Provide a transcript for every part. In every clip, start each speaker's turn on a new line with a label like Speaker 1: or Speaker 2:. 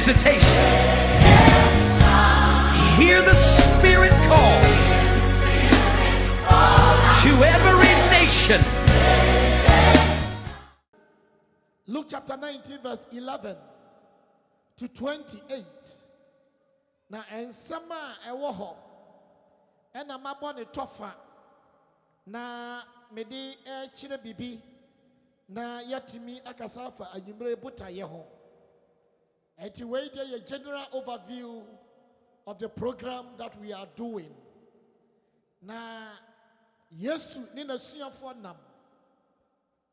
Speaker 1: visitation. Hear the Spirit call to every nation.
Speaker 2: Luke chapter 19 verse 11 to 28. Na ensama ewo ho ena mabɔ ne tɔfa na mede kyerɛ bibi na yatimi akasa fa anwumre botaye ho. Eti we dey a general overview of the program that we are doing. Na Yesu ni nasuafo nam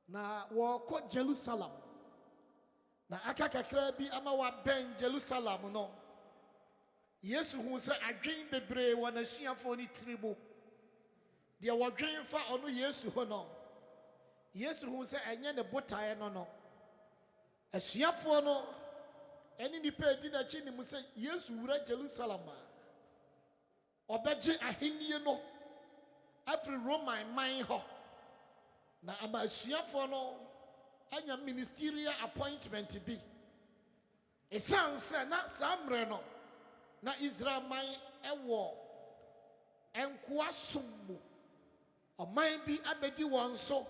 Speaker 2: na wɔkɔ Jerusalem. Na aka kakra bi ama wa ben Jerusalem no. Yesu hu sɛ adwen bebree wɔ nasuafo ni tribu. Deɛ wɔdwen fa ɔno Yesu ho no. Yesu hu sɛ ɛnyɛ ne botae no no. Asuafo no ɛne nipa edi n'akyi ni mu sɛ Yesu wura Jerusalem a ɔbɛgye ahennie no afiri Roman man hɔ. Na ama asuafo no anya ministerial appointment bi. Esan sɛ na saa mmerɛ no na Israel man ɛwɔ enkoa som mu. Ɔman bi abedi wɔn so.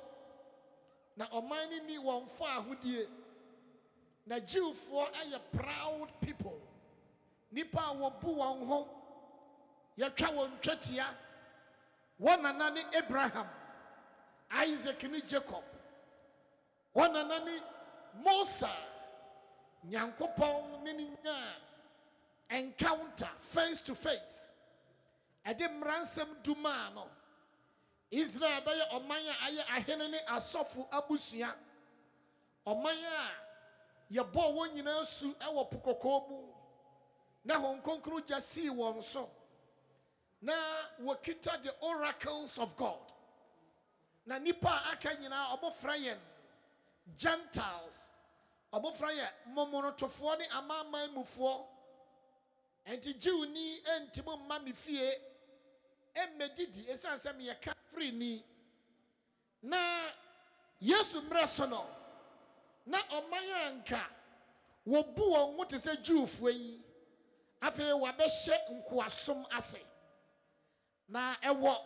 Speaker 2: Na ɔman ni ni wɔn fa ahodie. Na Jewfoɔ ɛyɛ proud people. Nipa wɔbu wɔn ho. Yɛtwa wɔn twetia. Wɔn nana ne Abraham, Isaac ne Jacob. Wɔn nana ne Moses. Nyankopɔn ne ne nya encounter face to face. Ɛde mmaransɛm duma no. Israel bɛyɛ ɔman a ayɛ ahene ne asɔfo abusua. Ɔman a yɛbɔ wɔn nyinaa su ɛwɔ pokɔkɔɔ mu. Na Hong Kong gya sii wɔn so. Na wɔkita the oracles of God. Na nipa aka nyinaa ɔmofra yɛn Gentiles. Ɔmofra yɛ momonotofoɔ ne amaman mufoɔ. Enti Jew ni entimo mma me fie emmedidi esan sɛ me yɛka free ni. Na Yesu mmerɛ so no na ɔman anka wɔbu wɔn ho te sɛ Jewfoɔ yi afei wɔabɛhyɛ nkoasom ase. Na ɛwɔ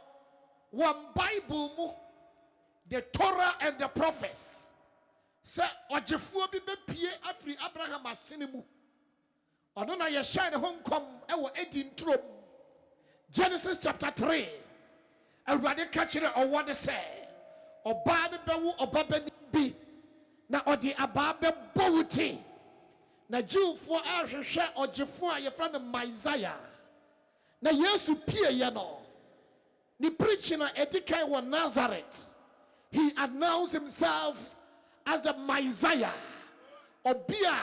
Speaker 2: wɔn Bible mu the Torah and the prophets sɛ ɔgyefoɔ bi bepie afiri Abraham asene mu. Ɔno na yɛhyɛ ne ho nkɔm ɛwɔ edi nturom. Genesis chapter 3. Awurade ka kyerɛ ɔwɔ ne sɛ ɔbaa ne bɛwo ɔbabanim bi na ɔde abaa bɛbɔ wo ti. Na Jewfoɔ ahwehwɛ ɔgyefoɔ a yɛfrɛ no Messiah. Na Yesu pie yɛ no. Ni preaching na edikai wɔ Nazareth. He announced himself as the Messiah. Obia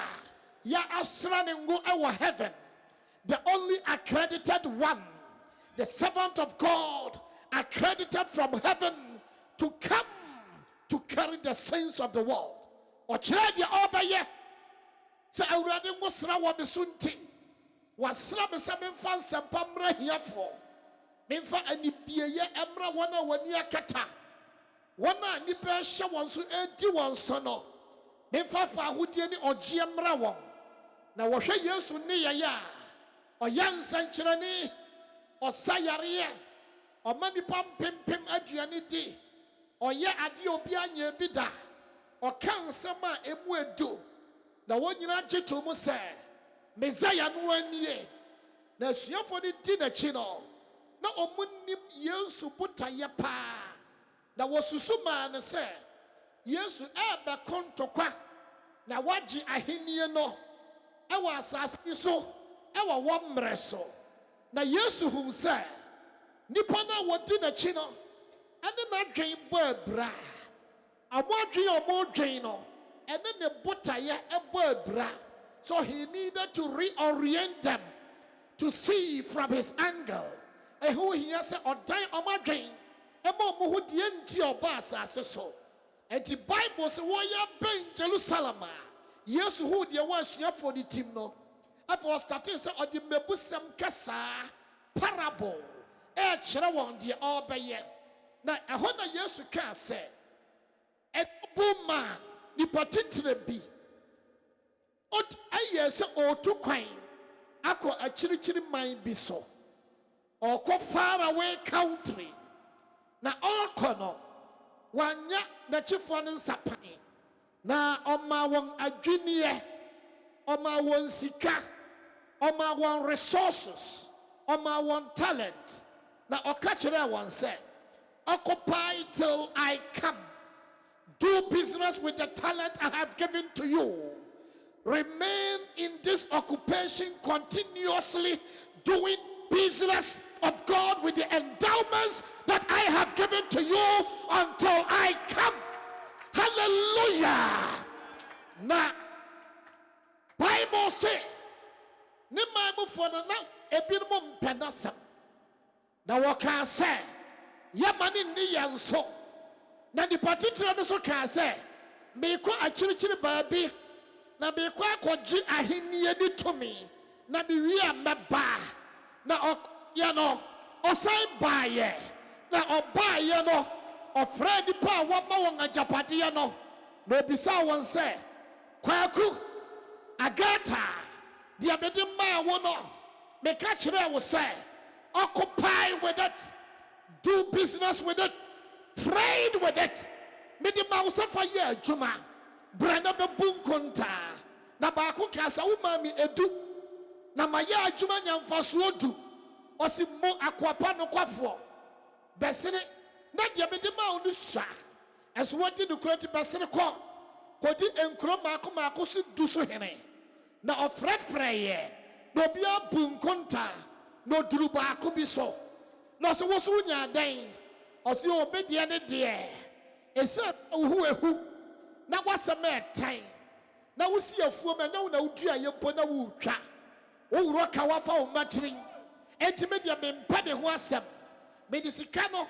Speaker 2: ya asra ne ngo ɛwɔ heaven. The only accredited one. The servant of God accredited from heaven to come to carry the sins of the world. Ɔkyerɛ deɛ ɔbɛyɛ sɛ Awurade ngo sra wɔ me so nti. Wasra me sɛ memfa nsɛmpa mmra hiafoɔ. Memfa anibieyɛ mmra wɔn a wɔni akata. Wɔn a nipa hyɛ wɔn so edi wɔn so no. Memfa fa ahodie ne ɔgye mmra wɔn. Na wɔhwɛ Yesu ne yɛyɛ a ɔyɛ nsɛnkyerɛnne ɔsa yareɛ ɔma nipa mpempem aduane di ɔyɛ adeɛ obi anyɛ bi da ɔka nsɛm a emu edu na wɔn nyinaa gye to mu sɛ Messiah no anie. Na asuafo no di n'akyi no na ɔmo nim Yesu botaeɛ paa. Na wɔsusu maa ne sɛ Yesu ɛbɛko ntokwa na wagye ahennie no ɛwɔ asase so ɛwɔ wɔn mmerɛ so. Na Yesu hu sɛ nipa na wɔdi n'akyi no ɛne n'adwen bɔ abira. Ɔmo adwen ɔmo adwen no ɛne ne botaeɛ ɛbɔ abira. So he needed to reorient them to see from his angle. Who he has said, or die on my drain, a more who the empty or bass as so. And the Bible says, Why been Jerusalem? Yes, who there was here for the team no. After starting or the Mebusam Kasa parable, Cherawan the Obaye. Now, I want to yes, you can say, a boom man, the particular be. ot aye se otu kwan akọ achirichiri man bi so oko far away country na oko no wanya na chifo no nsapan na oma won adwiniye oma won sika oma won resources oma won talent na okachire won say occupy till I come. Do business with the talent I have given to you. Remain in this occupation continuously, doing business of God with the endowments that I have given to you until I come. Hallelujah. Now, Bible say, "Ne maimu for the now ebinum penasam." Now what can say? Yamani ni yanso. Na di patitira no so ka say, "Me ko achirichiri baabi, na me ko akọji ahenni ni tumi, na me wi ameba, na ya no, osan baaye, na obaaye no, ofre nipa a wama won agapade no, na obisa won say, kwaku agata, dia me di ma wo no, me ka kire wo say, occupy with it, do business with it, trade with it. Me di ma wo say fa ye adwuma, brana be bunkonta, na ba ko kasa wo ma mi edu, na ma ye adwuma nyamfaso odu, osi mo akwapa no kwafo, besene na dia me di ma wo no sha, eso wodi no kurati besene ko, kodi enkro maako so du so hene, na ofrefre ye, na obi abunkonta, no duru baako bi so, na so wo so nya dan, osi obedie ne de, esa ohu ehu, na wasama etan, na wosi afuo ma nya wo na wudu ayempo na wo twa, wo wuro ka wafa wo matrin, enti me de me mpa de ho asem, me de sika no,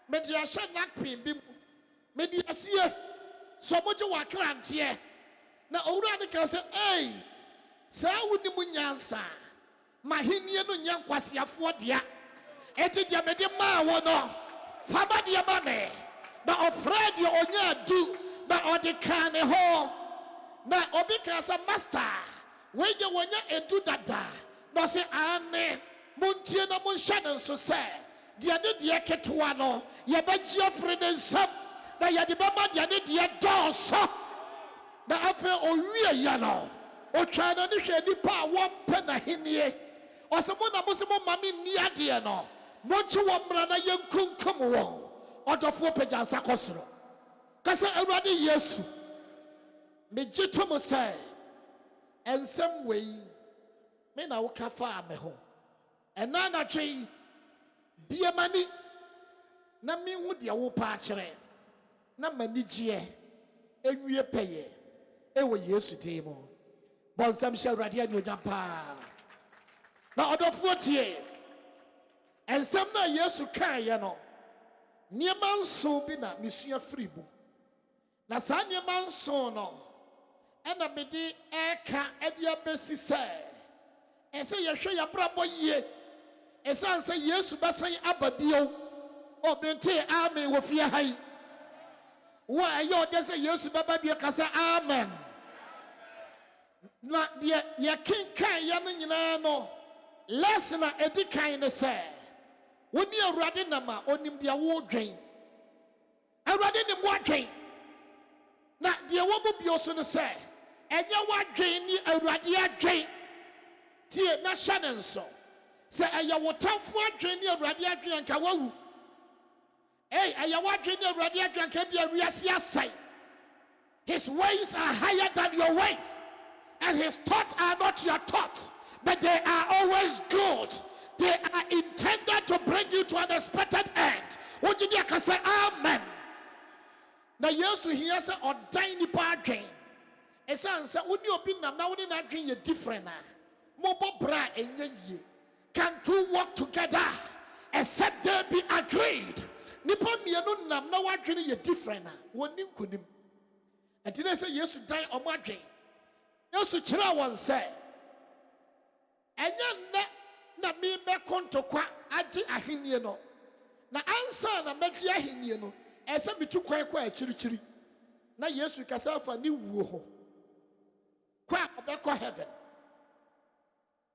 Speaker 2: me de ahye nakpin bi, me de asie, so moje wa krante, na owura ne ka se, "Ei, sa woni mu nyansa, mahenie no nyankwasiafo dia, enti de me de ma wo no, fama de ma me, na ofred de onya du, na odika ne ho, na obi ka se master, we de wonya edu dada, no se ane, muntie na munhya ne so se, de ne de ketwa no, ye ba gi ofre ne nsam, na ye de ba ma de ne de dɔɔso, na afa owie ya no, otwa na ne hwe nipa a wɔmpɛ na henie, ɔsemo na mo se mo mame ni ade no, monchi wo mra na yenkunkum wo, ɔdɔfo pagyansa kɔsoro, kasa awurade Yesu, me gito mo sɛ, ensɛm wei, me na wo ka fa me ho, ɛna na twe biamani, na me hu de wo pa akyerɛ, na manigye, enwie pɛyɛ, ɛwɔ Yesu din mu, bɔnsɛm hyɛ awurade anyonyam paa, na ɔdɔfo tie, ensɛm na Yesu kaayɛ no, nneɛma nson bi na mesua firi mu, na saa nneɛma nson no, ɛna mede ɛka ɛde abɛsi sɛ, ɛsɛ yɛhwɛ yɛabrabɔ yie, ɛsiane sɛ Yesu bɛsan aba bio, ɔbɛnte amen wɔ fie ha yi, wo a ɛyɛ ɔde sɛ Yesu bɛba bio ka sɛ amen, na deɛ yɛkenkan yɛ no nyinaa no, lesson a ɛdi kan ne sɛ, woni awurade nam a onim deɛ wodwen, awurade nim wodwen, na deɛ wɔbɔ bio so no sɛ, ɛnyɛ wodwen ni awurade adwen, tie na hyɛ ne nso, sɛ ɛyɛ wo tamfo adwen ni awurade adwen anka wawu, ei ɛyɛ wodwen ni awurade adwen anka bi awiase asɛe, his ways are higher than your ways, and his thoughts are not your thoughts, but they are always good. They are intended to bring you to an expected end. What did you say? Amen. Now, yes, we hear say or tiny parking. A son said, "Would you be now? Now, not drink a different. Mobo bra and ye. Can two work together except they be agreed? Nippon me no nam now. I drink a different. One new could him. And did I say yes to die on my drink? Yes, to try one say. And yet, na me be konto kwa agi ahennie no, na ansa na magi ahennie no, ese mitu kwan kwa achirichiri, na Yesu kasa fa ni wuo ho kwa bɛkɔ heaven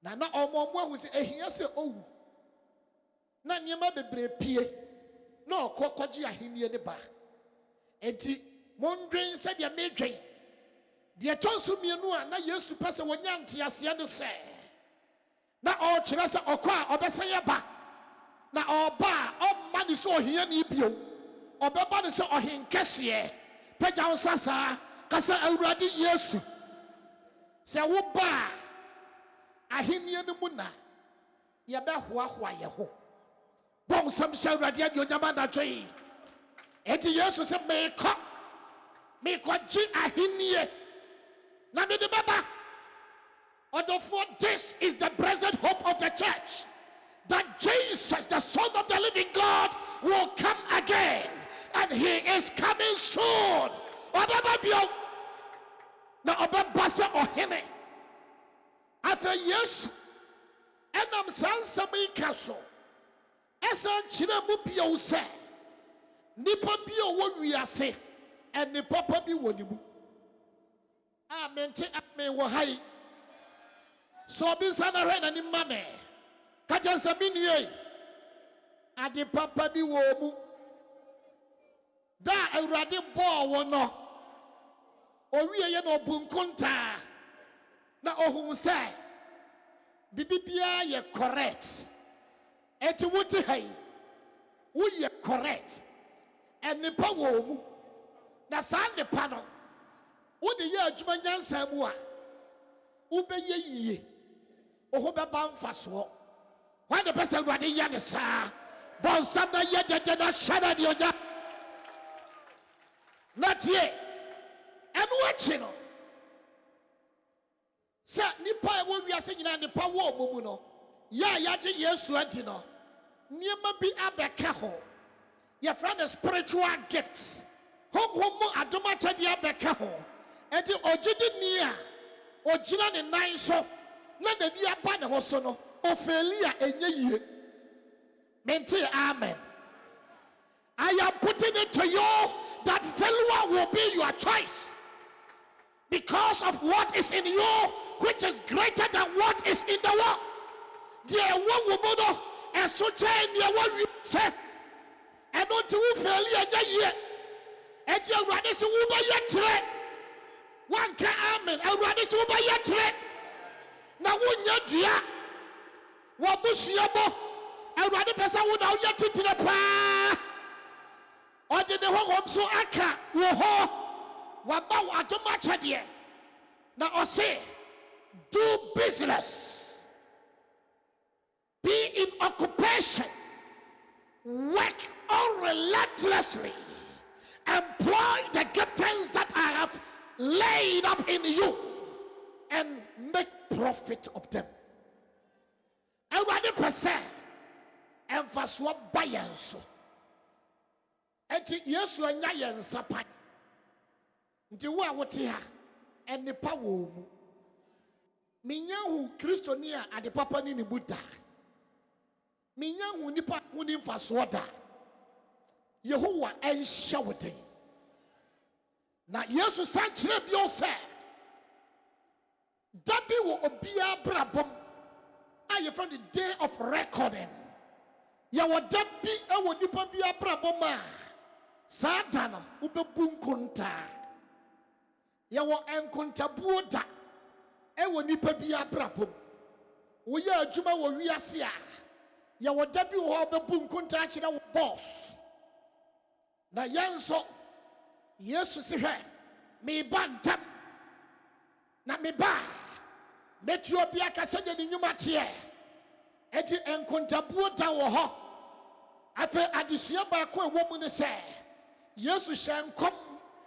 Speaker 2: na ɔmo ahu sɛ ehia sɛ owu na nneɛma bebree pie na ɔkɔ kɔgye ahenni ne ba enti mondwen sɛdeɛ medwen deɛ ɛtɔ nso mmienu a na yesu pɛ sɛ wɔnya nteaseɛ ne sɛ na ɔkyerɛ sɛ ɔkɔ a ɔbɛsɛ yɛ ba na ɔba a ɔmma ne sɛ ɔhiani bio ɔbɛba ne sɛ ɔhenkɛseɛ pagya wo nsa saa ka sɛ awurade yesu sɛ woba a ahenni no mu na yɛbɛhoahoa yɛ ho bɔ nsɛm hyɛ awurade anuonyam anadwo yi enti yesu sɛ mekɔgye ahennie na mede bɛba ɔdɔfoɔ this is the present hope of the church that Jesus the Son of the living God will come again and he is coming soon ɔbɛba bio na ɔbɛba sɛ ɔhene afei yesu ɛnam saa nsɛm yi ka so ɛsan kyerɛ mu bio sɛ nipa bi a ɔwɔ wiase ɛne papa bi wɔ ne mu a mente ame wɔ ha yi so obi nsa na hwɛ n'anim ma me ka kyerɛ sɛ me nua yi ade papa bi wɔ mu da a awurade bɔɔ wɔ no owie yɛ na ɔbu nkontaa na ɔhu sɛ bibibiara yɛ correct eti wote ha yi woyɛ correct ɛnipa wɔ mu na saa nipa no wode yɛ adwuma nyansa mu a wobɛyɛ yie ɔho bɛba mfasoɔ hwan de pɛ sɛ awurade yɛ ne saa bɔnsam na yɛ dɛdɛ na hyɛ na deɛ ɔnya na tie ɛno akyi no sɛ nipa a ɛwɔ wiase nyinaa nipa wɔ ɔmo mu no yɛ a yɛagye yesu adi no nneɛma bi abɛka ho yɛfrɛ no spiritual gifts honhom mu adom akyɛdeɛ abɛka ho ɛnti ogyedini a ogyina ne nan so na n'ani aba ne ho so no ofeli a ɛnyɛ yie mente amen I am putting it to you that failure will be your choice because of what is in you which is greater than what is in the world deɛ ɛwɔ wo mu no ɛso kyɛn nea ɛwɔ wiase ɛno nti wo faili ɛnyɛ yie ɛnti awurade sɛ wobɛyɛ tere wanka amen awurade sɛ wobɛyɛ tere na wonyɛ dua wɔ busua mu awurade pɛ sɛ wo na woyɛ titire paa ɔde ne honhom so aka wo hɔ wama wo adom akyɛdeɛ na ɔse do business be in occupation work unrelentlessly employ the giftings that I have laid up in you and make profit of them awurade pɛ sɛ ɛmfasoɔ ba yɛn so enti yesu anya yɛn nsa pan nti wo a wote ha ɛnipa wɔ mu menya hu kristoni a ade papa ni ne mu da menya hu nipa ho ni mfasoɔ da yehowa ɛnhyɛ wo den na yesu san kyerɛ bio sɛ da bi wɔ obiara brabom a yɛfrɛ the day of recording yɛwɔ da bi ɛwɔ nipa bi abrabom a saa da no wobɛbu nkontaa yɛwɔ nkontabuo da ɛwɔ nipa bi abrabom woyɛ adwuma wɔ wiase a yɛwɔ da bi wɔ hɔ wobɛbu nkontaa kyerɛ wo boss na yɛn nso yesu si hwɛ meba ntam na meba mɛtu obi aka sɛdeɛ ne nnwuma teɛ ɛnti nkontabuo da wɔ hɔ afei adesua baako a ɛwɔ mu ne sɛ yesu hyɛ nkɔm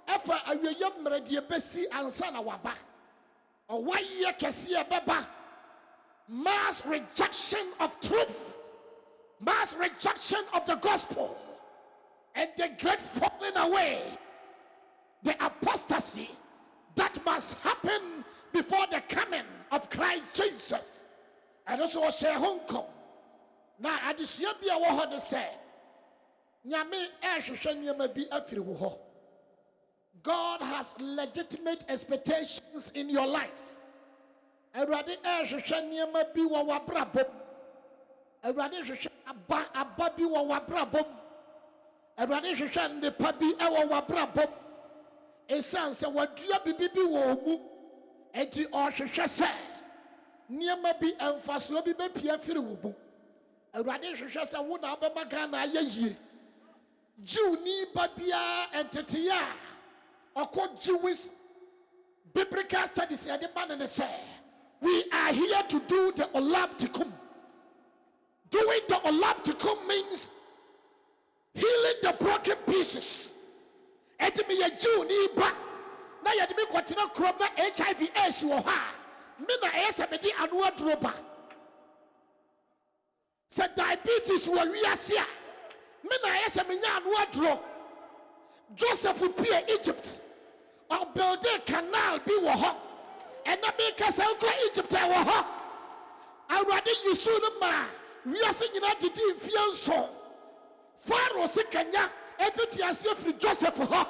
Speaker 2: ɛfa awieyɛ mmerɛ deɛ bɛsi ansa na waba ɔwayɛ kɛseɛ bɛba mass rejection of truth mass rejection of the gospel and the great falling away the apostasy that must happen before the coming of Christ Jesus and also ɔhyɛ ho nkɔm na adesua bi a wɔ hɔ ne sɛ nyame ɛhwehwɛ nneɛma bi afiri wo hɔ God has legitimate expectations in your life Awurade ɛhwehwɛ nneɛma bi wɔ w'abrabom. Awurade hwehwɛ aba bi wɔ w'abrabom. Awurade hwehwɛ nnepa bi ɛwɔ w'abrabom. Ɛsiane sɛ wɔadua bibi bi wɔ mu. Enti ɔhwehwɛ sɛ nneɛma bi ɛmfasoɔ bi bɛpia firi wo mu. Awurade hwehwɛ sɛ wo na wobɛma Ghana ayɛ yie. Jiwni ba biara ɛnteteyɛ a ɔkɔ Jewish biblical studies yɛde ma ne sɛ we are here to do the Olam Tikum. Doing the Olam Tikum means healing the broken pieces. Eti me ye Jiwni ba na yɛde me kɔtena kurom na HIV AIDS wɔ hɔ a me na ɛyɛ sɛ mede ano aduro ba. Sɛ diabetes wɔ wiase a me na ɛyɛ sɛ menya ano aduro. Joseph pie Egypt ɔbuilde canal bi wɔ hɔ ɛna meka sɛ nkɔ Egypt wɔ hɔ. Awurade Yesu no ma wiase nyinaa didi mfie nson. Pharaoh se kanya ɛfiti ase firi Joseph hɔ.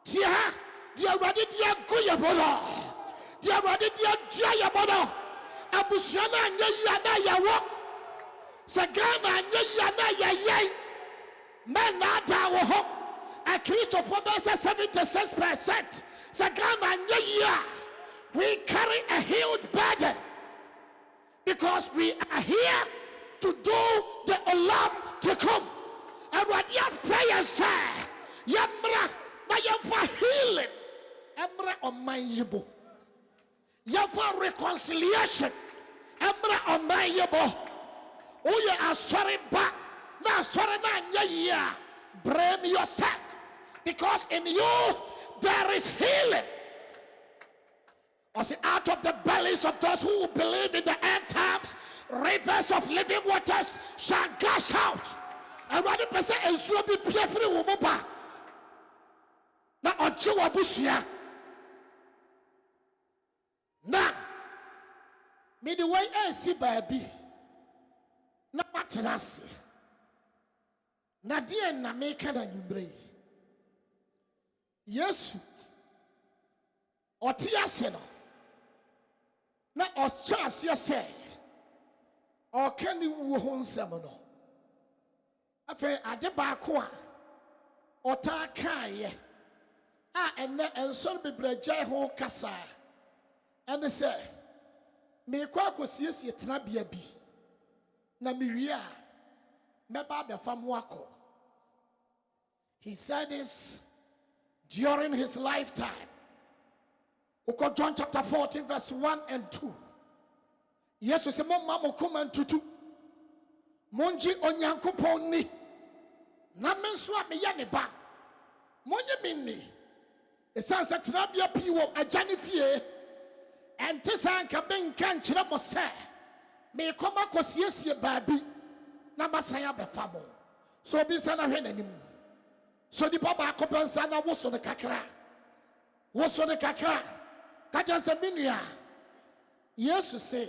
Speaker 2: Tia ha deɛ Awurade de ago yɛ bɔ no. Deɛ Awurade de adua yɛ bɔ no. Abusua no anyɛ yie na yɛwɔ. Sɛ Ghana anyɛ yie na yɛyɛn. Men na ada wɔ hɔ. A Christopher says 76%. Sɛ Ghana anyɛ yie a we carry a huge burden. Because we are here to do the Olam Tikum. Awurade afɛ yɛn sɛ yɛmmra na yɛmfa healing ɛmmra ɔman yi bo. Yɛmfa reconciliation ɛmmra ɔman yi bo. Woyɛ asɔre ba na asɔre na anyɛ yie a blame yourself. Because in you there is healing. Or say, out of the bellies of those who believe in the end times, rivers of living waters shall gush out. And what the person is so be free woman. Now, Ochiwa Busia. Now, me the way I see baby. Na matenasi. Na die na meka na nyumbre. Yesu. Oti ase no. Na ɔhyɛ aseɛ sɛ ɔka ne wuo ho nsɛm no. Afei ade baako a ɔtaa kaeɛ a ɛnɛ nsɔre bebree gyae ho kasa ɛne sɛ meekɔ akɔsiesie tenabea bi na mewie a mɛba abɛfa mo akɔ. He said this during his lifetime. John chapter 14 verse 1 and 2. Yesu se mo ma mo koma ntutu. Monji onyankopɔn ni. Na me nso a me yɛ ne ba. Monye me ni. Esan sɛ tenabea pii wɔ agya ne fie. Ɛnte saa nka menka nkyerɛ mo sɛ meekɔma kɔsiesie baabi na masan abɛfa mo. So obi nsa na hwɛ n'anim. So nipa baako pɛ nsa na woso ne kakra. Woso ne kakra. Kaja se minua Yesu se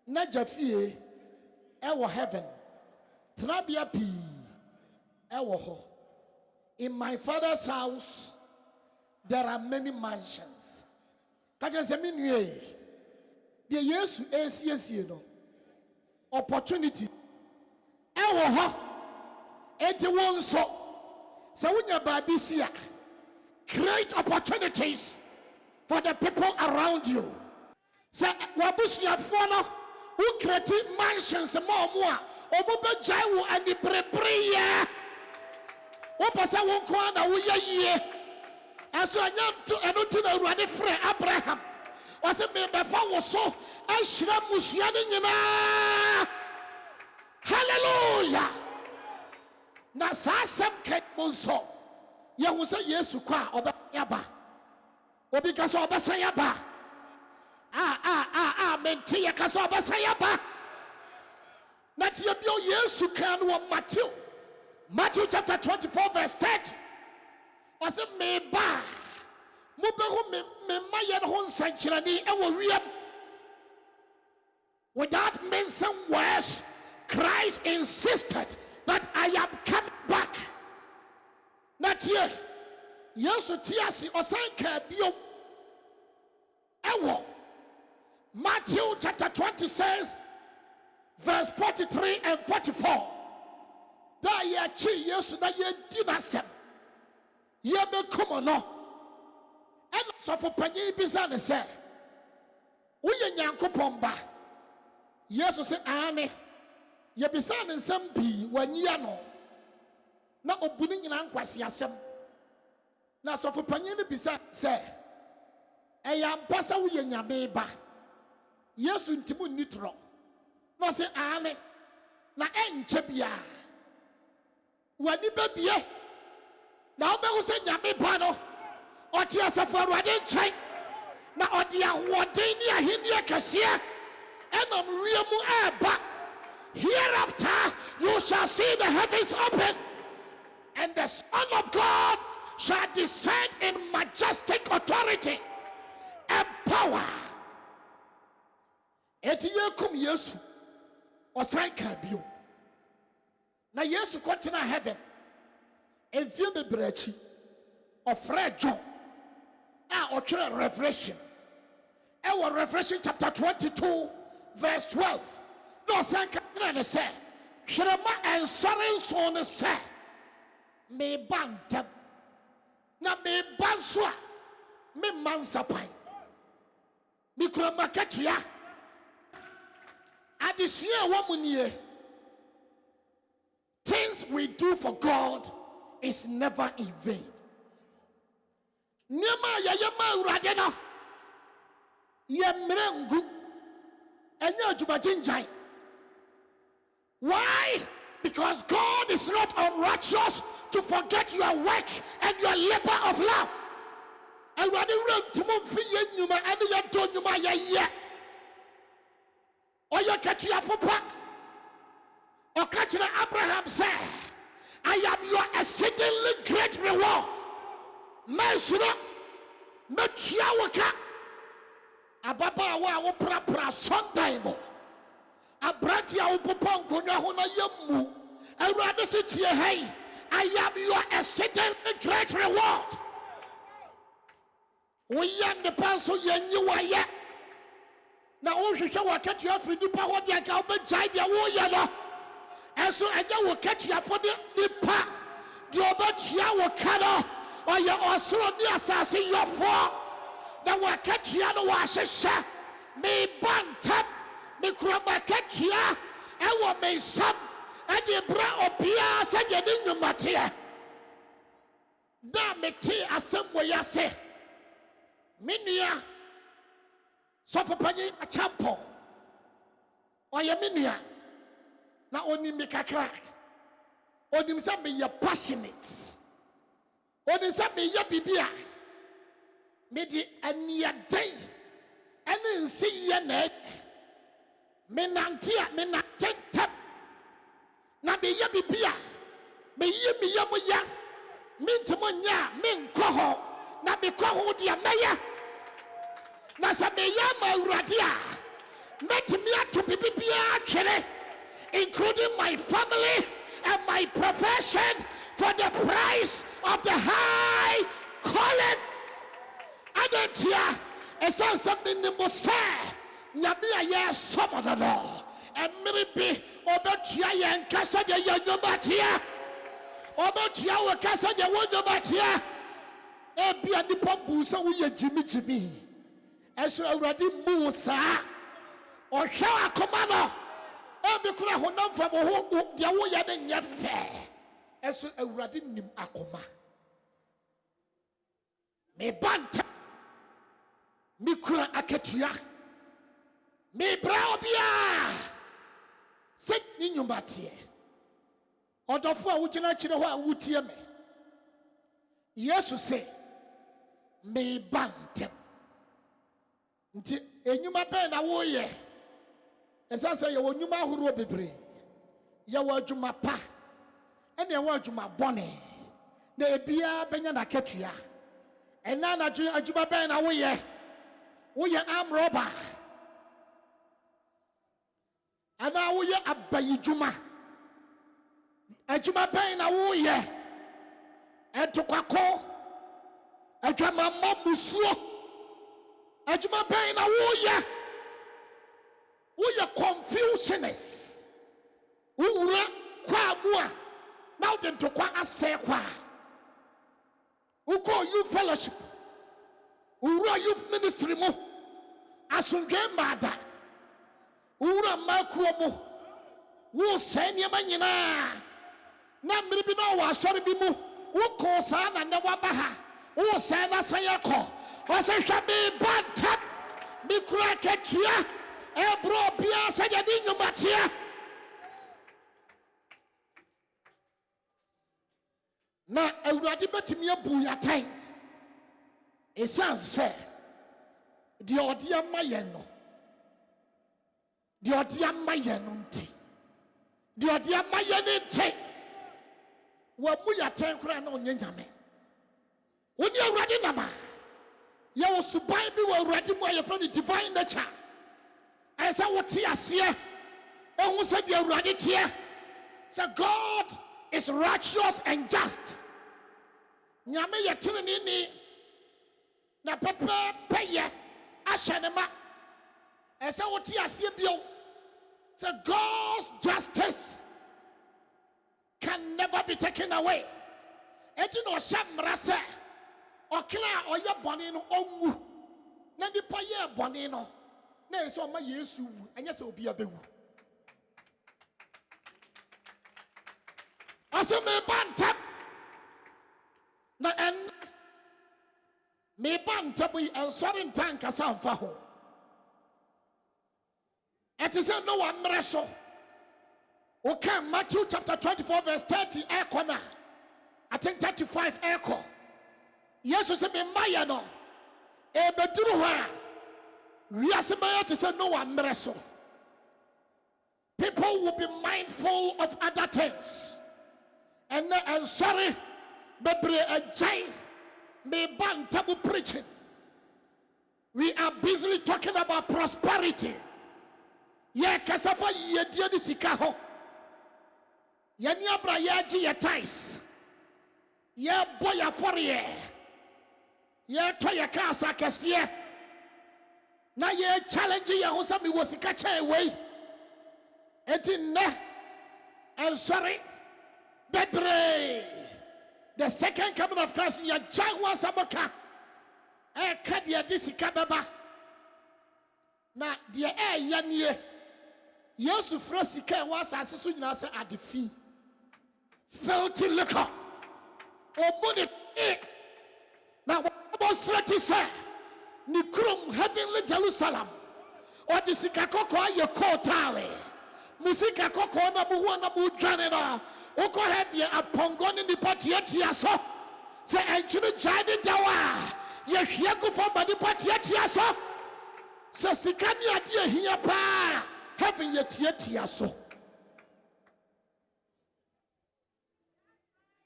Speaker 2: na jafie ewo heaven trabia pi ewo ho. In my father's house there are many mansions. Kaja se minua de Yesu esiesie no opportunity ewo ho enti wonso se wonya ba bi sia create opportunities for the people around you. Say, wabusuafoɔ no who create mansions more omo be jai wo ani prepriya. Wo pasa wo kwa na wo yie. Aso anyam to eno ti na Awurade frɛ Abraham. O se me be fa wo so ahyira musua ne nyina. Hallelujah. Na sa asɛm kan mo nso. Ye hu sɛ Yesu kwa obɛya ba. Obi ka sɛ ɔbɛsan yaba. Menti yɛ ka sɛ ɔbɛsan yaba. Na tie bio Yesu kan wɔ Matthew chapter 24 verse 30. Ɔsɛ meba mobɛhu me mma yɛ ho nsɛnkyerɛnne ɛwɔ wiem. Without mincing words, Christ insisted that I am coming back. Na tie Yesu tiasi osan ka bio ewo Matthew chapter 26, verse 43 and 44. Da ye chi Yesu na ye di nasem. Ye be come no. And so for panyi bisa ne se. Wo ye Nyankopon ba. Yesu se ane. Ye bisa ne nsem bi wanyia no. Na obuni nyina nkwasi asem. Na so for panyi ne bisa se. Eya mpasa wo ye Nyame ba. Yesu ntimu nitro. No se ane. Na enche bia. Wani bebie na obehu se Nyame ba no oti asafo Awurade nkyɛn na odi ahoɔden ne ahenni akɛseɛ ɛnam wiemu ɛɛba. Hereafter you shall see the heavens open and the Son of God shall descend in majestic authority and power. Eti yekum Yesu ɔsan ka bio. Na Yesu kɔtena heaven. Efie bebrachi of Fred John. Ɔtwerɛ Revelation. Ɛwɔ Revelation chapter 22 verse 12. No ɔsan ka ne sɛ hwerɛma ɛnsɔre nson ne sɛ meba ntɛm. Na meba nso a memma nsapan. Mikura makatua. Adesua a wɔ mu nie. Things we do for God is never in vain. Nema ya yema urade no. Ye mrengu. Enya adwumagyenjan. Why? Because God is not unrighteous to forget your work and your labor of love. Awurade wura ntumo mfi ye nnwuma ane ye do nnwuma ye ye. Oya katuafo pa. Okachira Abraham said, I am your exceedingly great reward. Mesura, metia waka. Ababa wa wo pra Sunday mo. Abrati a wo popo nkonwa ho na yemu. Awurade se tie hey, I am your exceedingly great reward. We yan the panso yenyi wa ye. Na wo hwehwe wakatu afri nipa ho de aka obejai de wo ye no. Eso eja wo katua for the nipa de obatua wo kano oye osoro ni asase yofo na wo katua no wa hyehye me bantam me kura makatua e wo me sam e de bra obia se de ni nwumate da meti asem wo yase menua sofo panyi achampo oye menua na onim me kakra onim say me ye passionate onim say me ye bibia me di ania den ene nsi ye na me nantia me natentem na me ye bibia me ye mo ya me ntimo nya me nkɔ hɔ na me kɔ ho dia meye na sa me ya ma urade a metimi ato bibia twere, including my family and my profession, for the price of the high calling. Adentia, it's all something in Mose. Nyabia ye some of the law. And maybe Obetia and Casa de Yodobatia. Obetia or Casa de Wodobatia. Ebia Nipo Busa, we Jimmy. As you already move, sir. Or shall I command? Ebi kura honam fa mo ho dia wo ya ne nye fe eso awurade nim akoma me banta me kura akatua me bra obia se ni nyumbatie odofo a wugina kire ho a wutie me Yesu se me bantem nti enyuma pe na wo ye esa say ye wonyuma ahoro bebre ye wadwuma pa ene ye wadwuma bone na ebia benya na katua ena na adwuma ben na wo ye arm robber ana wo ye abayidwuma adwuma ben na wo ye etokwako adwuma mamusuo adwuma ben na wo ye foolishness. Ura kwa mua. Now the ntokwa ase kwa. Uko youth fellowship. Ura youth ministry mo. Asundwe mada. Ura makuo mo. Wo se niema nyina. Na mribi na wa sori bi mu. Wo ko sa na ne wa ba ha. Wo se na se yakọ. Wo se hwa bi bantap. Bi kura ketua. Ebro bia se de di nyumatia. Na Awurade betimi abu yatan. Esan se de odi amaye no. De odi amaye no nti. De odi amaye ne nti. Wa mu yatan kura na onye nyame. Woni Awurade nama. Ye wo suban bi wo Awurade mu aye from the divine nature. Esa wo ti ase. Ehun se de Awurade tie. So God is righteous and just. Nyame ye tinini ni na pepe peye ahyanema. Esa wo ti ase bio. So God's justice can never be taken away. Eti no shamra se okla oye boni no onwu. Na nipa ye boni no na eso ma Yesu wu anya se obi abewu. Ase me bantap na en me bantap yi ensori ntanka sanfa ho. Eti se no wa mre so. Okay, Matthew chapter 24 verse 30 ekona. I think 35 eko. Jesus said me maya no. E beduru ha. We are saying to say no one mre so. People will be mindful of other things. And sorry, bebre ajay me bantabu preaching. We are busily talking about prosperity. Ye kasafa ye dia di sika ho. Ye ni abra ye ji ye ties. Ye boy afore ye to ye kasa kesiye. Na ye challenge ye ho sa mi wo sika che we. Eti ne and sorry. Bebre, the second coming of Christ, ya jagwa samoka. Kadia disika baba. Na dia yanie. Yesu frosika was asusu nyina se adefi. Filthy liquor. Obuni na wabosreti se ni krum heavenly Jerusalem. O disika koko aye kotale. Musika koko na muhu na mudwane na. Oko have ye apongoni ni patiatia so. Se enchini jani dawa. Ye hiaku famba ni patiatia so. Se sikani adie hiya pa. Have ye tiatia so.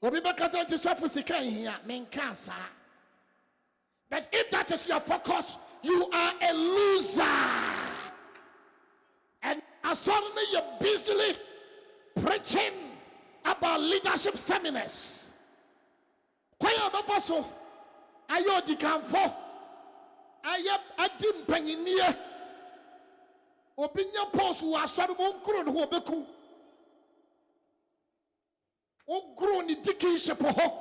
Speaker 2: Obiba kaza nti sofu sikai hiya. Menkasa. But if that is your focus, you are a loser. And as suddenly you're busily preaching about leadership seminars. Kwaya bafaso ayo dikamfo ayep adim panyinie obinya post wa asori mo nkuro no obeku ogro ni deaconship ho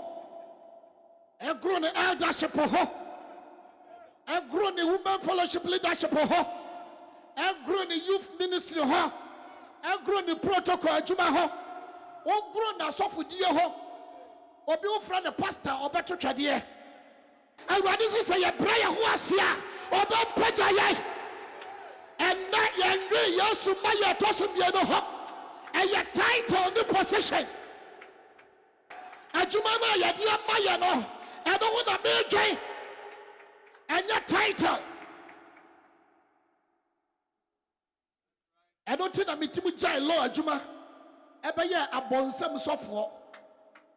Speaker 2: egro ni eldership ho egro ni women fellowship leadership ho egro ni youth ministry ho egro ni protocol adwuma ho ogro na sofudie ho obi wo fra the pastor obeto twade awurade so say ye bra ye ho asia obepagya ye and na ye nwe yesu ma ye toso bie no ho e ye title the positions adwuma na ye de ma ye no e no ho na medwen enya title e no ti na metimu jai law adwuma ebe ye abonsam sofo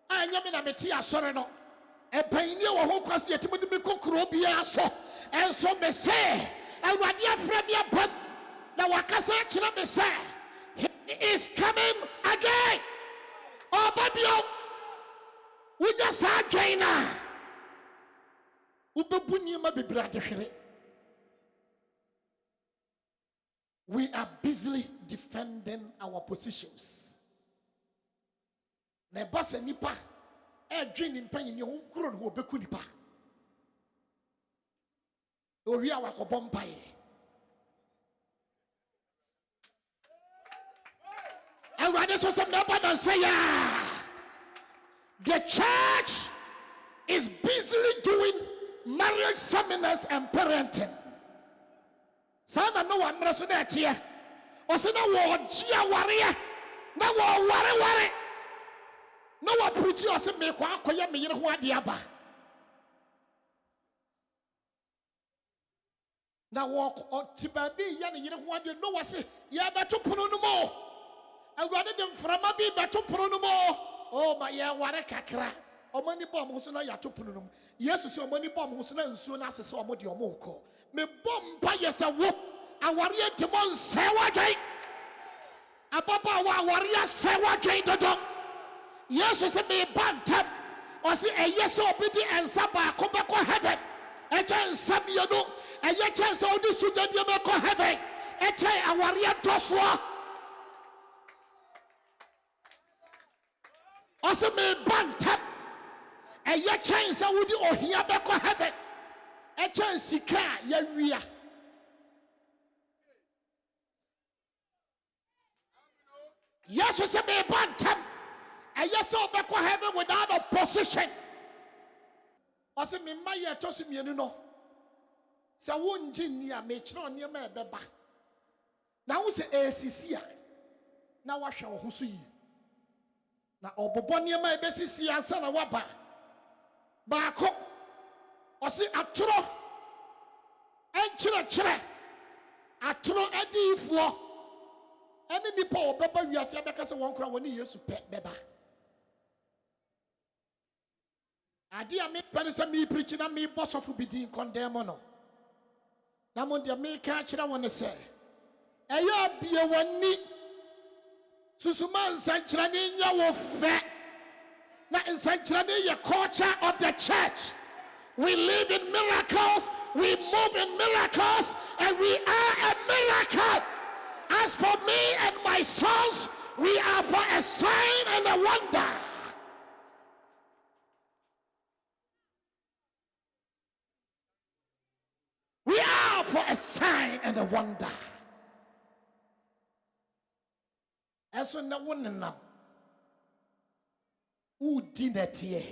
Speaker 2: anya me na meti asore no e panini wo ho kwase yetimu de me kokoro bia so enso me say awurade afra me abam na wakasa kire me say he is coming again obabio uja sa twaina ubebu niema bebra de hwere we are busily defending our positions. Na basa nipa edwe nipa yin ho kuro no obeku nipa. Owi awakobọ mpaye. Awurade so some neighbor don't say the church is busily doing marriage seminars and parenting. Sana no one mreso na tie. O se na wo gia ware na wo ware. No one preach o se me kwa akoye me yire ho ade aba. Na wo tibabi ya ne yire ho ade no wase ya beto pono no mo. Awurade dem frama bi beto pono no mo. Oh ma ya ware kakra. Omani bom so na ya to pono no mo. Yesu se omani bom so na nsuo na asese omo de omo ko. Me bomba yesa wo awari entimo nsewa dwen ababa wa awari asewa dwen dodo Yesu se me bantem o se eyeso obidi ensa ba ko be ko heaven eche nsam yeno eye che so odi sujadie be ko heaven eche awari atoso o se me bantem eye che nsa odi ohia be ko heaven eche sika ya wia Yesu se me bantem eyeso be ko heaven without opposition o se me maye tosu mienu no se wonji ni a me kire oni ma ebeba na wo se esisi a na wa hwe wo so yi na obobo ni ma ebesisi ansa na waba baako o se atoro enkyere atoro adifo ene nipa obeba wiase abeka se won kra woni Yesu pe beba ade a me pere se me preach na me boss of bidin condemn no na mo de me ka kira won se eya bie woni susuma nsankyira ne nya wo fe na nsankyira ne ye culture of the church. We live in miracles, we move in miracles, and we are a miracle. As for me and my sons, we are for a sign and a wonder. We are for a sign and a wonder. As for no one now, who did that here?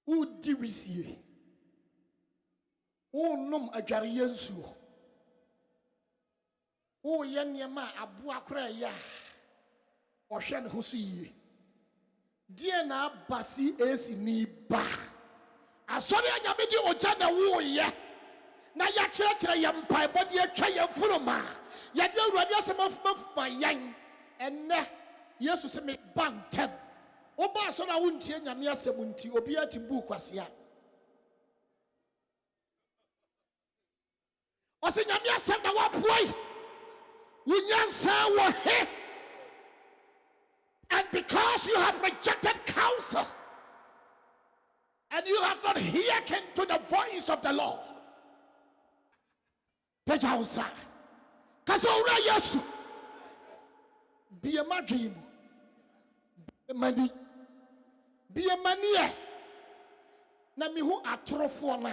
Speaker 2: Who did we see? Oh, no, a Jariansu. Oh, Yanyama, Abuakra, ya, or Shan Husi. Diana Basi is ni ba. I saw the Yamidi or Jana Woo, ya. Na ya church, yam pie, but ye try your furma. Ya dear Radiasam of my young, and yes, to me bantem. Oba so na wuntie nyame asemunti obi atimbu kwasia ose nyame asem na wapoi wunyansa wo he and because you have rejected counsel and you have not hearkened to the voice of the Lord pejausa kaso ura Yesu be a madrim mani be a mania na mi hu atrofo na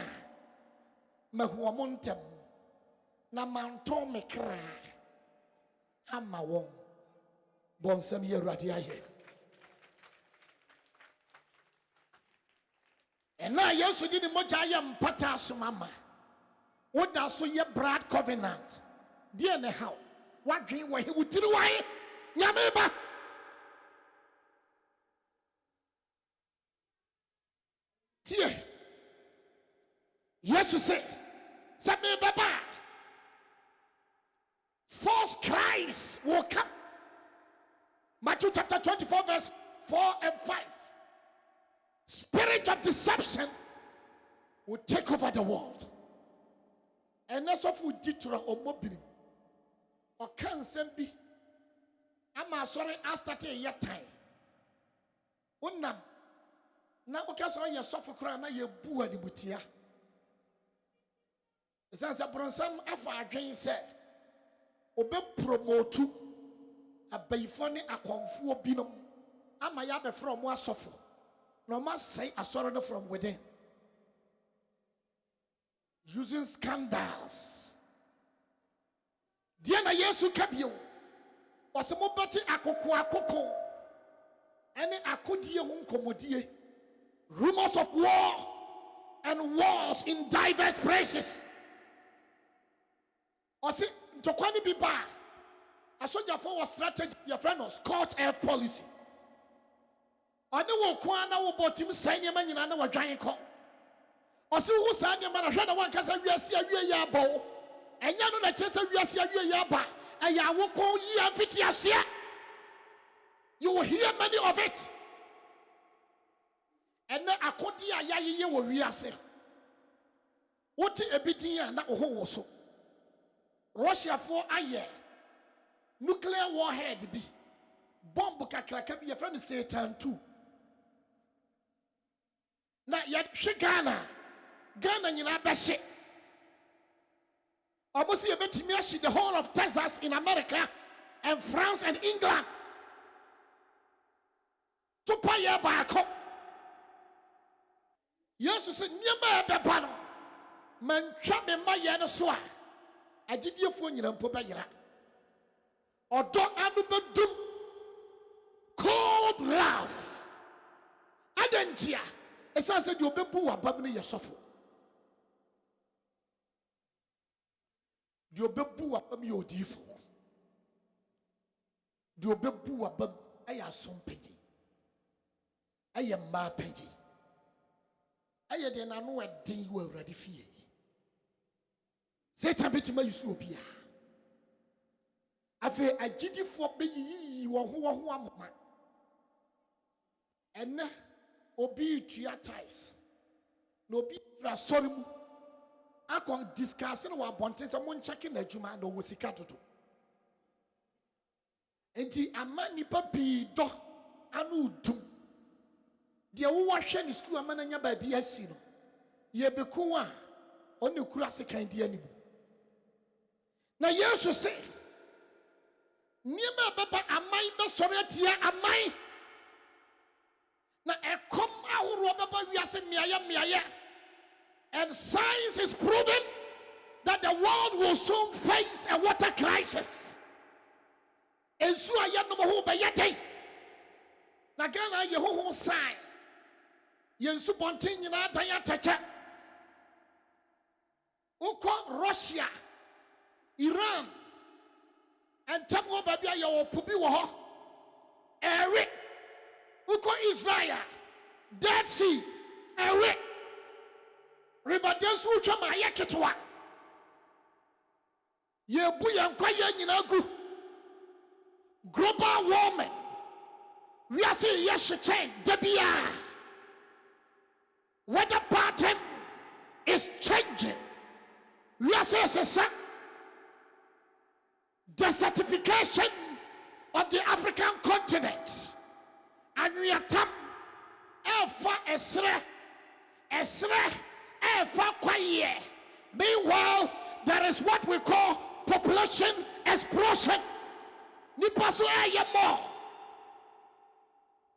Speaker 2: mahu omontem na manto mekra ama won bonsam ye Awurade aye ena Yesu di ni moja ye mpata asomama woda so ye blood covenant die ne how wadwen wo he wutiri wan nyame ba Jesus said, "Sami Baba, false Christ will come." Matthew chapter 24, verse 4 and 5. Spirit of deception will take over the world. And that's of who ditra or mobili or cancer be. I'm sorry, I started your time. Unam. Na okaso ye sofo kra na ye bu adibutia Esan se bronsam afa adwen se obe promote abayifo ne akonfo binom ama ya be from asofo no ma say asoro no from within using scandals. Dia na Yesu kabio wase mo beti akoko ene akodie ho nkomodie, rumors of war and wars in diverse places. Wase ntokwani bi ba asoja for was strategy your friend was Scotch F policy. Ane wo kwa na wo botim san nyama nyina na wadwan ko. Wase wo san nyama na hwe na wan kasa wiase awie ya abo. Enya no na chese wiase awie ya ba. Aya wo ko yi amfiti asia. You will hear many of it. And then akodi ayaye wo wiase. Woti ebidin na oho wo so. Russia for aye. Nuclear warhead bi. Bomb kakraka bi friend Satan too. Na ya Ghana nyina behye. Almost you betimi ahye the whole of Texas in America and France and England. To pay back. Yes, say niema beba no. Man twa me ma ye no so a. Agidiefo nyina mpo ba yera. Odo anu bedum. Cold love. Adentia. Esa se di obebu wa bab ne yesofo. Di obebu wa bab ye odifo. Di obebu wa bab aya sompeyi. Aya mma peyi. Aya de na no edin wo awurade fie. Satan betima yusu obia. Afi agidifo beyi wo ho amoma. Enne obi tua ties. No obi fra sorry mu. Akon discuss no wa bonten se mon check na adwuma na wo sika toto. Enti amani papi do anu dum. De wo hwe ni school amana nya ba bi asi no. Ye beku a oni kura sekan di anim. Na Yesu se niema baba amai be sori atia amai. Na ekom ahoro baba wiase miaye. And science is proving that the world will soon face a water crisis. Ensu ayanom ho be yedai. Na Ghana ye ho sign. Yensu bontin nyina dan atacha. Uko Russia, Iran, and tamo babia ye opubi wo ho. Ewe. Uko Israel, Dead Sea, ewe. River Desu uchama ayeketwa. Ye bu yankwa ye nyina gu. Global warming. We are saying yes change. Debia. Weather pattern is changing. We are saying desertification of the African continent. And we are tam Alpha Esre. Meanwhile, there is what we call population explosion. Nipaso eye more.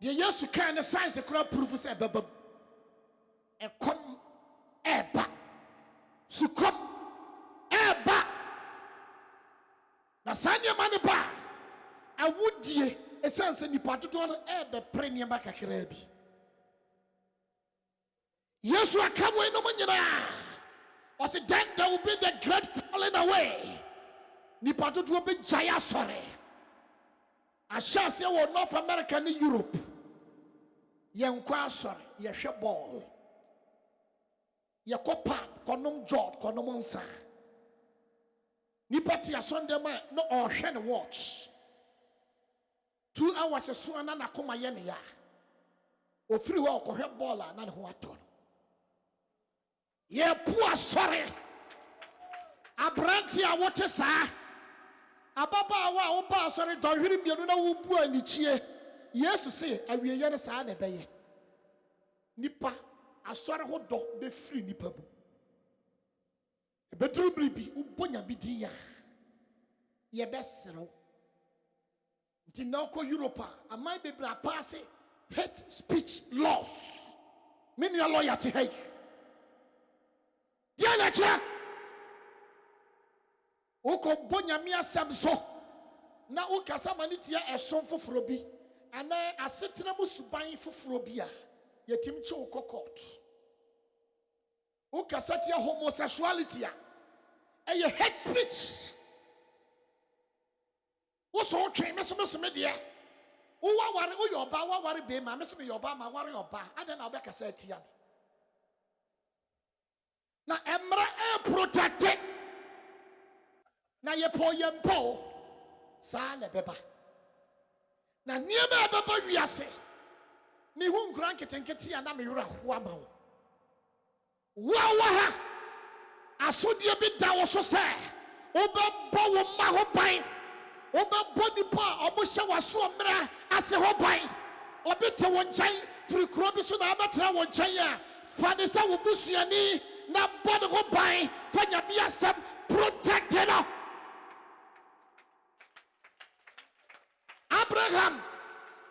Speaker 2: The Yesu kind of science crowd proves a babab. E come eba. Sukom eba. Na sanya mani ba. A woodie a sense ni patuto ebe premium back a krebi. Yesu akamwe no manyina. Was it then there will be the great falling away? Nipato will be jaya sorry. I shall say well North America and Europe. Yankwa sorry, ye share ball. Ye kopa, konom jot, konomonsa. Nipati a Sunday man, no or shen watch. 2 hours a swana na koma yenia. O 3 hours ko he ball na ho aton. Ye poor sorry. Abranti a wote sa. Ababa wa oba sorry do hwiri mienu na wo bu anichie. Yesu se awie ye ne sa na beye. Nipa asori ho do be free nipa bu. bedru bribi ubonya bidia ye besero nti na ko Europe amai bebra pass hate speech laws many a lawyer to hey dia na cha uko bonya mi asam so na ukasa manitia eson foforo bi ana asetena musuban foforo bi a yetim che ukokot ukasa tia homosexuality a hate speech so train me de wo ware wo yoba wo ware be ma me so me yoba ma ware yoba ada na obeka sa atia na emra protect na ye po yempo sa na beba na niema beba wiase me hu nkran ketenkete na me wura ho ama wo ha asodie bi da wo so se obebo wo ma ho ban obebo pa obosha waso mra ase ho ban obete won chan firi kro bi so na abetra won chan a fa de sa wo busuani na body ho ban fanya bi asem protected. Abraham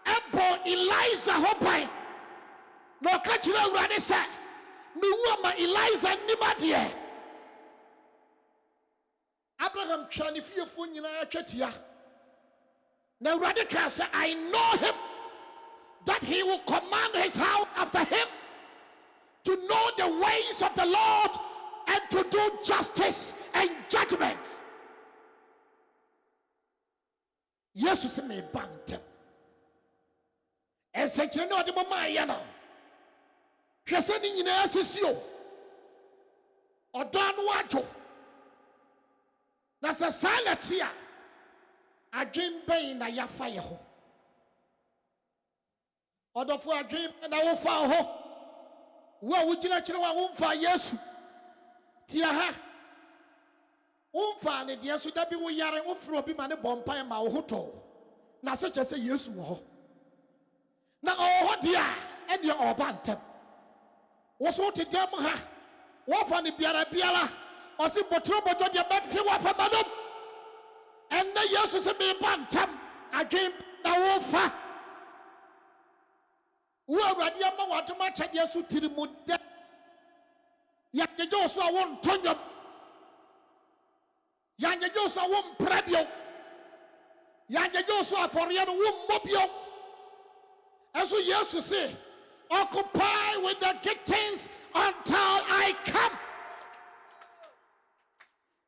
Speaker 2: ebo Eliza ho ban no ka kire awurade se me wu ma Eliza nibadie Abraham twani fiefo nyina atwatia na awurade ka say I know him that he will command his house after him to know the ways of the Lord and to do justice and judgment. Jesus me bantem esekyere no de mama ya no hwese ni nyina asesio odan no adwo na sa salatia adwen ben na yafa ye ho odofo adwen na wo fa ho wo gina kire wa wo mfa Yesu tia ha wo mfa ne de so da bi wo yare wo fro bi ma ne bompan ma wo hoto na se che se Yesu wo ho na ho dia e de obantem wo so te dem ha wo fa ne biara o si botro bojo de bet fi wa fa madom en na Yesu se me bantem adwen na wo fa wo awurade ama wadoma kyade so tiri mu de ya jejo so awon tonyom ya jejo so awon prabio ya jejo so aforiya no wo mobio eso Yesu say occupy with the giftings until I come.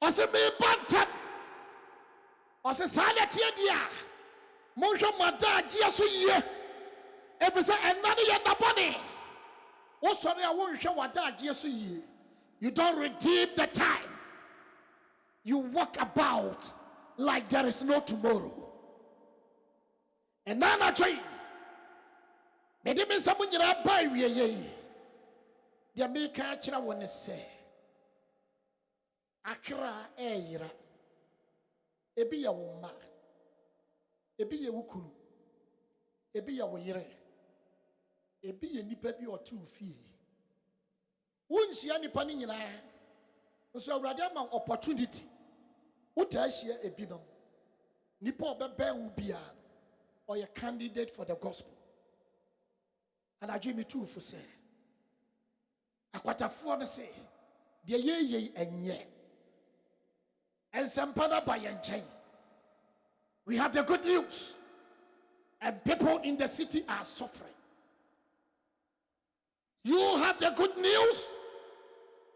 Speaker 2: Ose me bantem ose sale tie dia monhwe mada agye so yie efese enane ye nabone wo sori a wonhwe wada agye so yie. You don't redeem the time. You walk about like there is no tomorrow. And now actually me de me sabu nyina ba wie ye de me ka kira woni se akra eyira ebi ya wo ma ebi ye wukunu ebi ya wo yire ebi ye nipa bi otu fie wonhia nipa ni nyina so awurade ama opportunity uta hia ebi no nipa obebe wu bia or a candidate for the gospel. And I dream me too for say akwatafo no say de ye enye ensempana by enchen. We have the good news and people in the city are suffering. You have the good news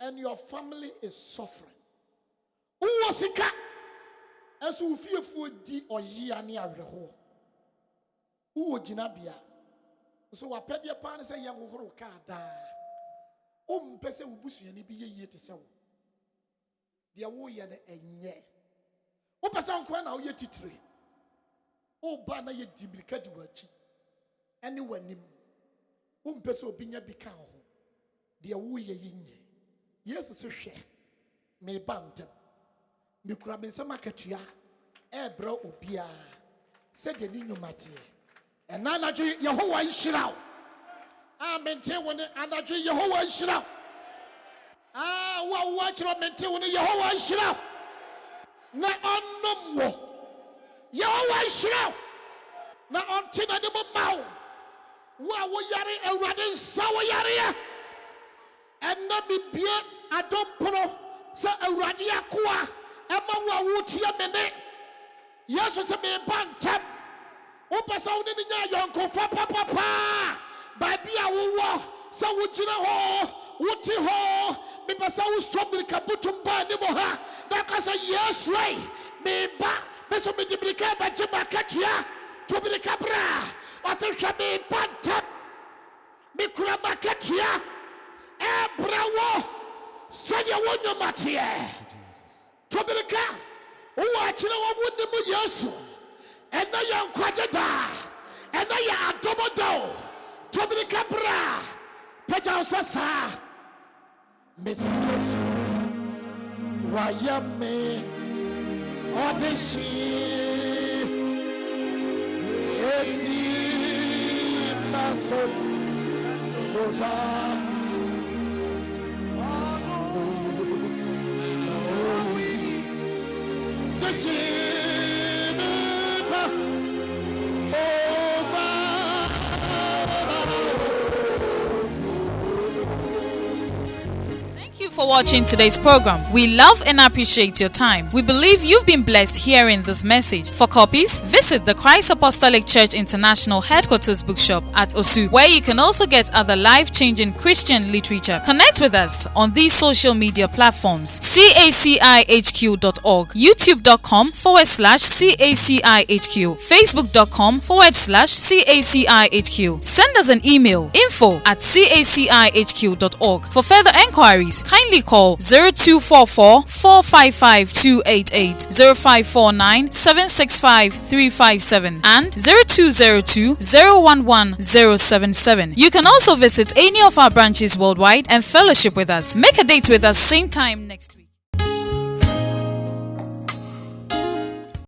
Speaker 2: and your family is suffering. Uwosika esu fiefo di oyia ne awereho uwo ginabia so wapede pa ne say yehohoro ka da mpese wubusuani bi yeye te se wo de wo ye ne enye wo pese nko na wo ye titire wo ba na ye dimirika di wachi ene wanim wo mpese obinya bi ka ho de wo ye yenye Yesu se hwe me bantem me kura me nsema katua ebra obia se de ni nyumate and anaju Yehovah Ishiraw amen te woni anaju Yehovah Ishiraw Wa chiro mente wo Yehowa nhyira na onnom wo Yehowa nhyira na onte na de mawo wo yare awurade nsa wo yare enna bibie adompono sa awurade akoa ema wo tie mene yesu se me bantam wo pesa wo ni nya yonkofa papa babia wo sa wo gina ho wuti ho me pesa wo sobrika butumba ni mo ha da ka so yes way me ba me so me dibrika ba jeba katua to brika bra o se hwa me bantam me kura makatua brawo so ye wonyo matie to brika wo akire wo woni mu yesu ena ya nkwaje da ena ya adomodo to brika bra peja osasa Messi Wayame Odeshi Eti Maso Oda
Speaker 3: Thank you for watching today's program. We love and appreciate your time. We believe you've been blessed hearing this message. For copies, visit the Christ Apostolic Church International Headquarters Bookshop at Osu, where you can also get other life-changing Christian literature. Connect with us on these social media platforms: cacihq.org, youtube.com/cacihq, facebook.com/cacihq. Send us an email, info@cacihq.org. For further enquiries, kindly call 0244 455 288, 0549 765 357, and 0202 011 077. You can also visit any of our branches worldwide and fellowship with us. Make a date with us same time next week.